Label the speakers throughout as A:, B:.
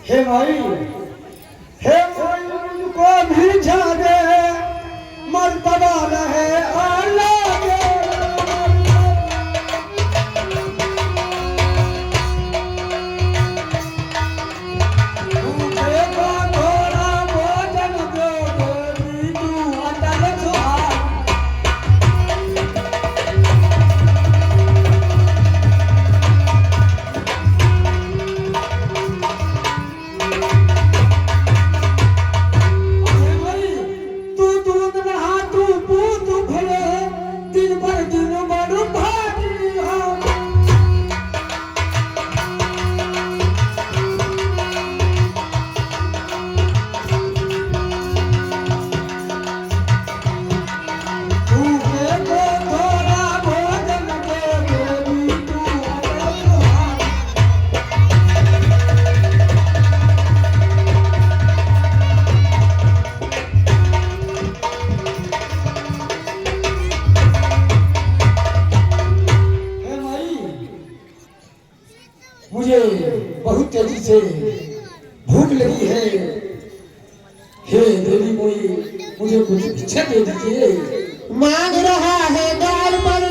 A: हे भाई हे कोई मुझको भी जाने मर्तबा रहे आला मुझे बहुत तेजी से भूख लगी है। हे देवी कोई मुझे कुछ भिक्षा दे दीजिए।
B: मांग रहा है द्वार पर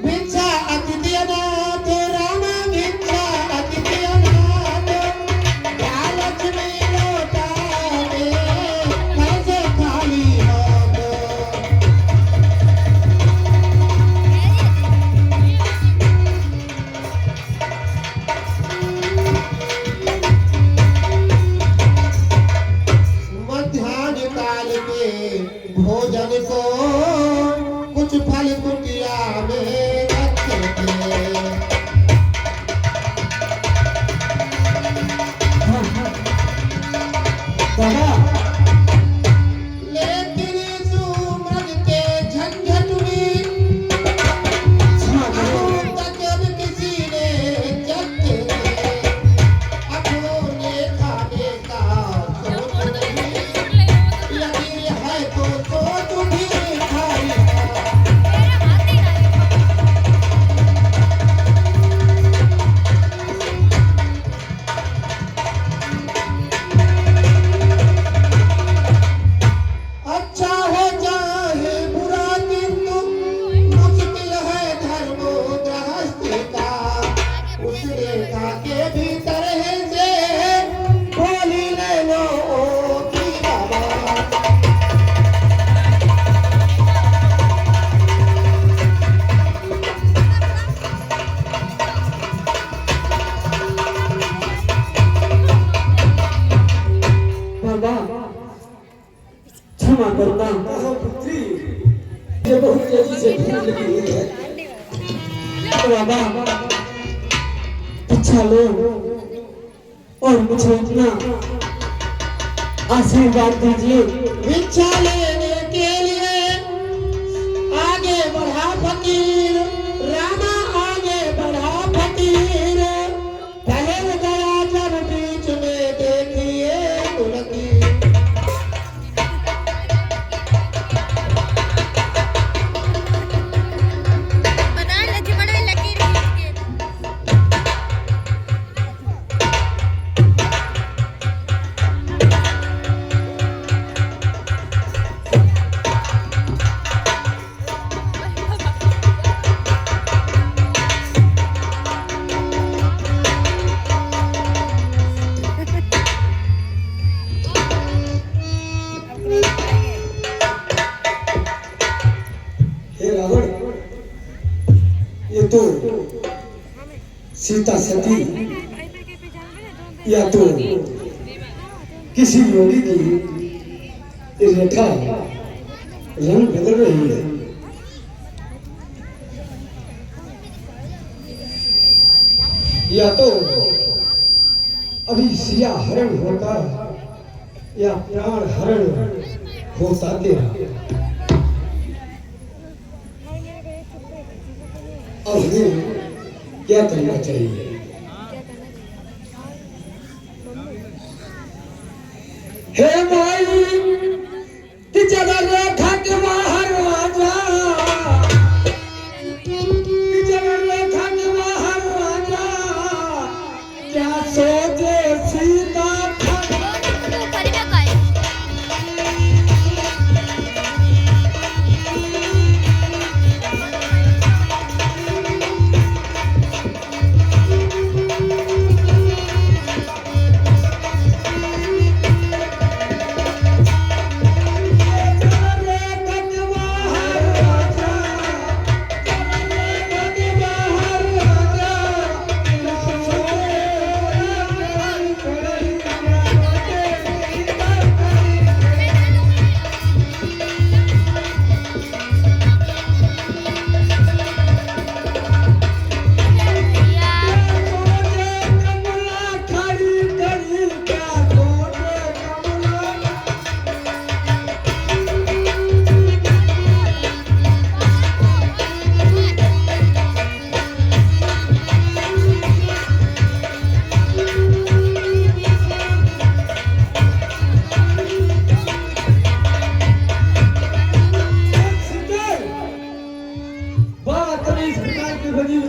B: भिक्षा अतिथि अनाथ रामा भिक्षा अतिथि अनाथ लक्ष्मी लौटा दे कैसे खाली हाथ। मध्याह्न काल के भोजन को कुछ फल कुटिया में रखे थे। लेकिन सुमन के झंझट में अब तक किसी ने चखे अपने खाने का सोच नहीं लगी है तो सोच भी खाई। अच्छा हो चाहे बुरा किंतु मुश्किल है धर्म गृहस्थी का। उस रेखा के भीतर है से बोली ले लो ओ की बाबा।
A: बाबा क्षमा करना पुत्री, मुझे बहुत तेजी से भूख लगी हुई है। बाबा भिक्षा लो और मुझे इतना आशीर्वाद दीजिए।
B: भिक्षा लेने के लिए आगे बढ़ा फकीर रामा आगे बढ़ा फकीर। ठहर गया जब बीच में देखिए गुलकी।
A: सीता सती या तो किसी योगी की रेखा रंग बदल रही है। या तो अभी सिया हरण होता या प्राण हरण होता तेरा। अब हमें क्या करना चाहिए? हे माई कि जरा रेखा के बाहर आ जा, कि जरा रेखा के बाहर आ जा, क्या सोचे सीता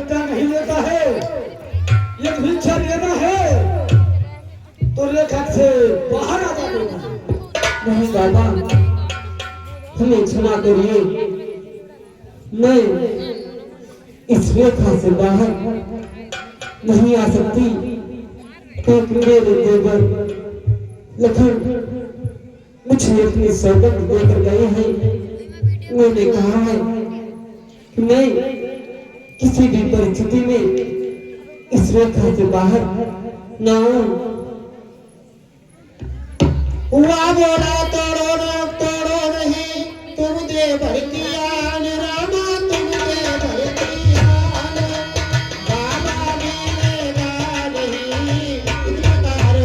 A: नहीं लेता है। ये भिक्षा लेना है तो रेखा से बाहर आ जाएगा।
C: नहीं बाबा, हमें क्षमा करिए, मैं इस रेखा से बाहर नहीं आ सकती। क्योंकि मेरे देवर लखन मुझे अपनी सौगंध देकर गए हैं। उन्होंne कहा है कि मैं किसी भी परिस्थिति में इस रेखा से बाहर ना आऊं।
B: हुआ बोला तोड़ो नहीं, तुम दे भर की आन रामा, तुम दे भर की आन। बाबा मिलेगा नहीं इतना तार।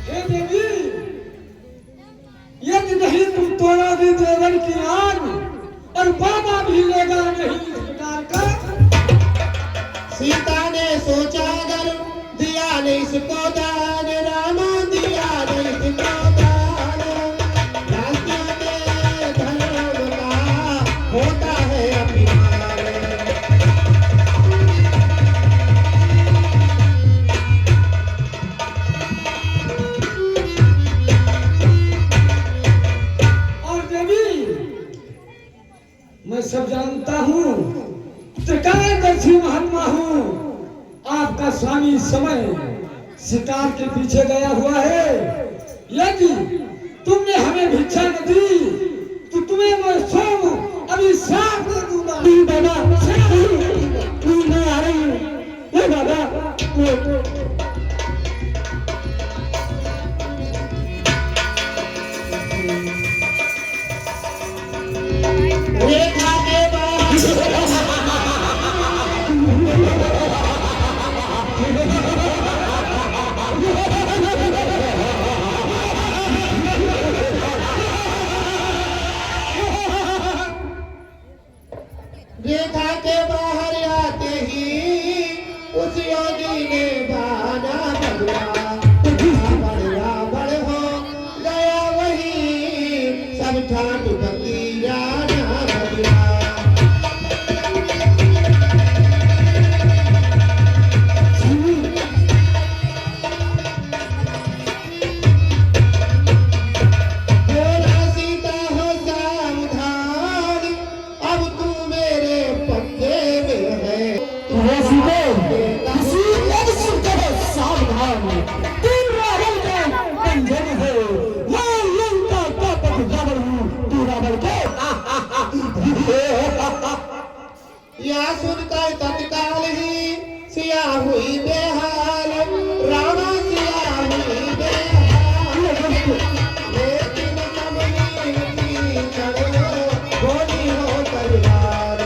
A: हे देवी, यदि नहीं तुम तोड़ोगे देवर की आन और बाबा भी लेगा नहीं इस प्रकार का।
B: सीता ने सोचा अगर दिया नहीं इसको दान, रामा दिया नहीं इसको दान। रास्ते में धर्म का होता है अभिमान।
A: और देवी, मैं सब जानता हूँ, त्रिकालदर्शी महात्मा हूँ। आपका स्वामी समय शिकार के पीछे गया हुआ है। यदि तुमने हमें भिक्षा न दी तो तुम्हें मैं सोम अभी श्राप दे दूंगा।
C: बाबा मैं आ रही हूँ। बाबा
B: रेखा के बाहर रेखा के बाहर आते ही उस योगी ने बाना बदला। बड़ हो गया वही सब ठाट फकीरा ना बदला। घटना सुनकर तत्काल ही सिया हुई बेहाल, रावण सिया हुई बेहाल। लेकिन सबने की चढ़ो बोली हो तलवार।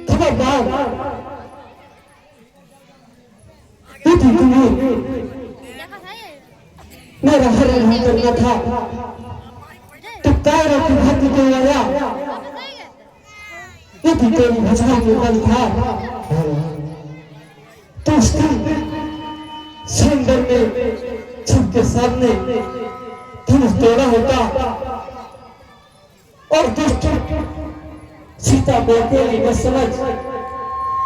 C: खबरदार, यदि तुम्हें मेरा हरण करना था तो कायरों की भक्ति को आया। यदि तेरी भजना के बल था तो उस दिन सुंदर में सबके सामने धनुष तोड़ा होता और दुष्ट सीता बोलते ही न समझ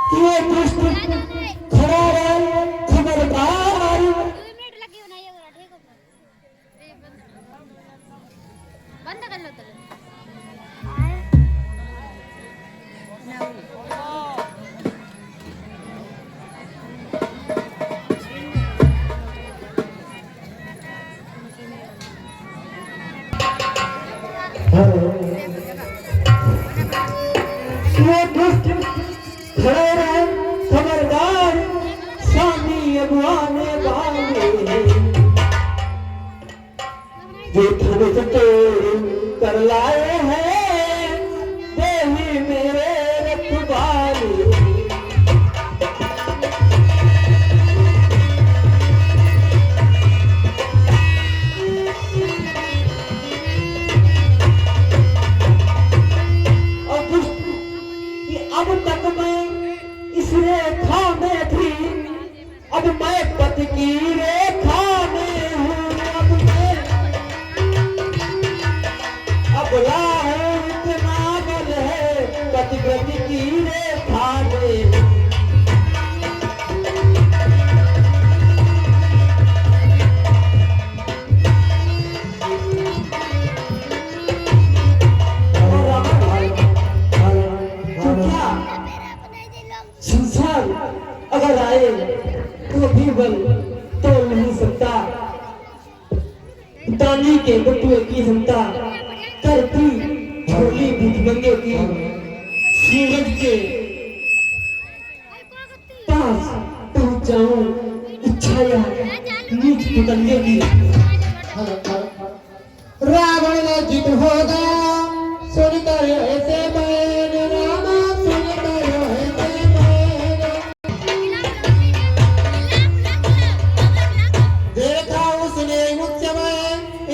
C: कि ये दुष्ट खड़ा रहे। खबरदार,
D: बंद कर लो तो
C: ये दुष्ट खड़े रहे। खबरदार, स्वामी अगुआने वाले जो धनुष तोड़ कर लाए हैं देवी मेरे रखवाले। और दुष्ट कि अब तक मैं इस रेखा में थी, अब मैं पति की रेखा में हूँ। अब लाए इतना बल है पतिव्रती की रेखा में। संसार अगर आए तो भी बल तोड़ नहीं सकता। तानी के बटुए की क्षमता करती छोली भिखमंगे की। सूरज के पास पहुंच जाऊं इच्छाया नीच पुतंगे की।
B: रावण लज्जित हो गया सुनकर ऐसे बैन, रामा सुनकर ऐसे बैन। देखा उसने उस समय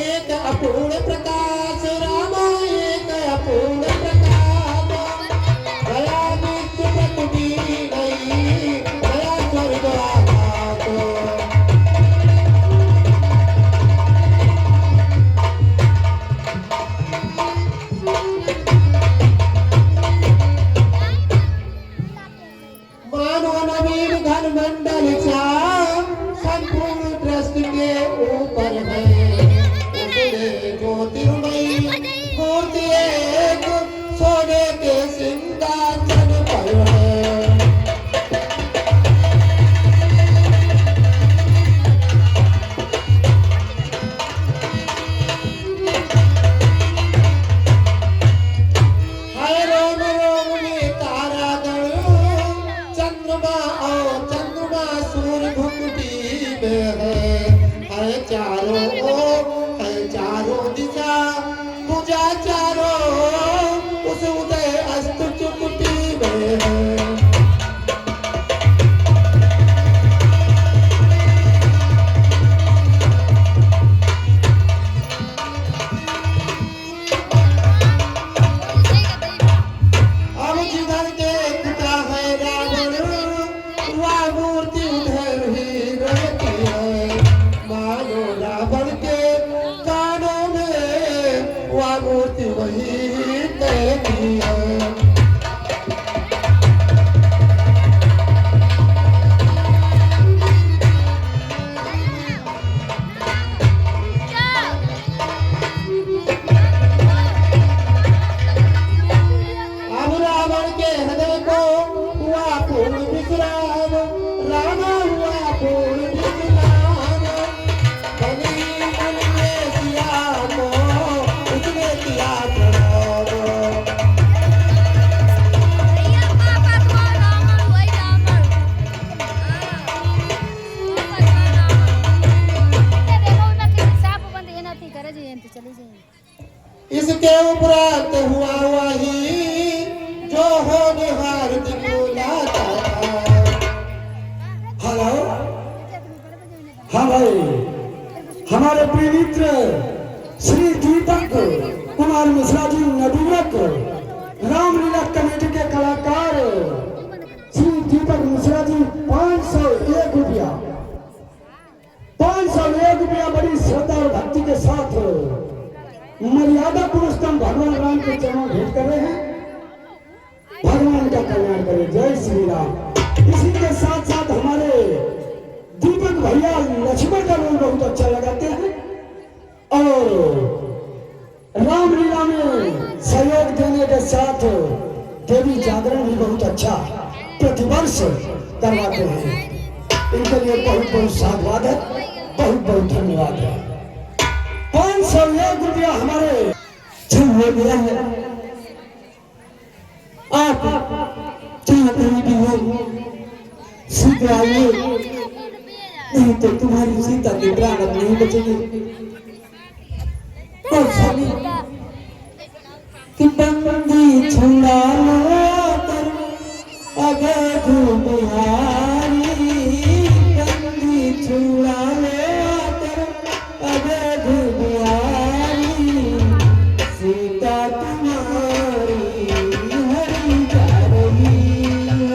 B: एक अपूर्ण प्रकाश, रामा एक अपूर्ण प्रकाश। गया नित्य प्रकृति नहीं, गया स्वर्ग आकाश।
A: जागरण भी बहुत अच्छा प्रतिवर्ष करवाते हैं। इनके लिए बहुत बहुत साधुवाद है, बहुत बहुत धन्यवाद है। 501 रुपया हमारे हो गया है। आप जहाँ कहीं भी हो शीघ्र आइए, नहीं तो तुम्हारी सीता के प्राण अब नहीं बचेंगे। और स्वामी कि बंदी छुड़ा कर अवैध बिहारी, बंदी छुड़ा कर अवैध बिहारी, सीता तुम्हारी हरी जा रही है।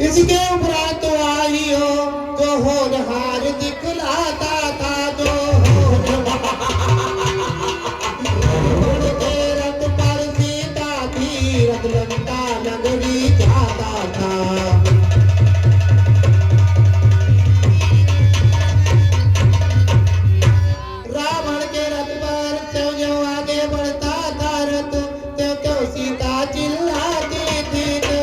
B: इसके उपरांत तो आई हो तो होनहार दिखलाता था जो के रथ पर सीता थी, रथ लंका नगरी जाता था। रावण के रथ पर जो आगे बढ़ता था रथ, तो सीता चिल्लाती थी तो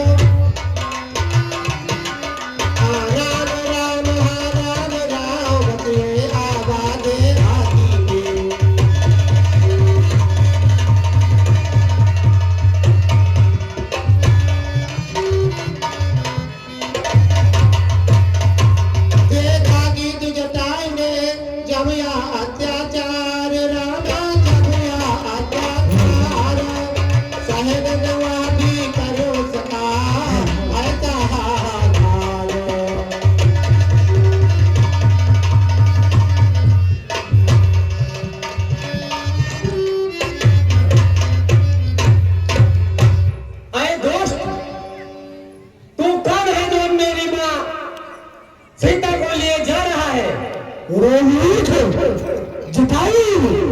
A: और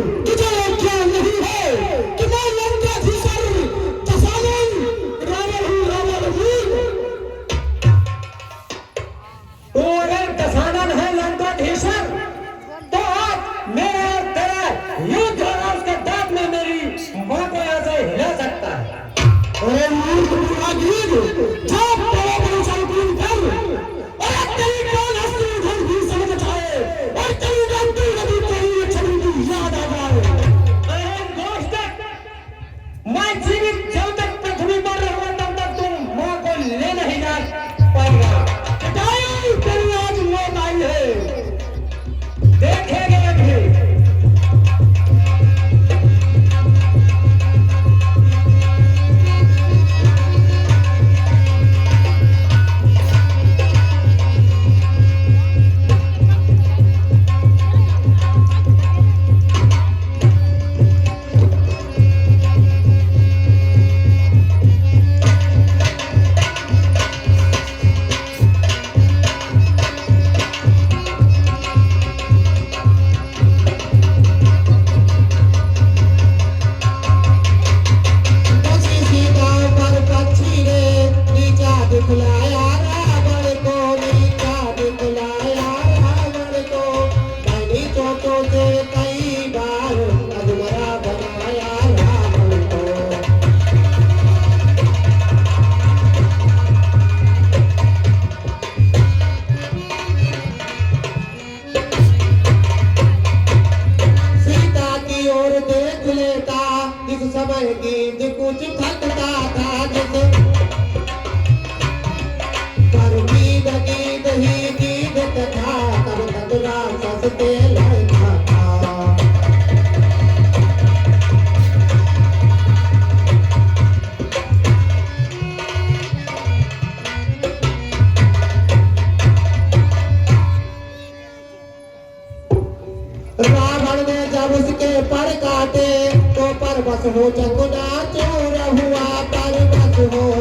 B: पर बस हो चकुना चूर हुआ पर बस हो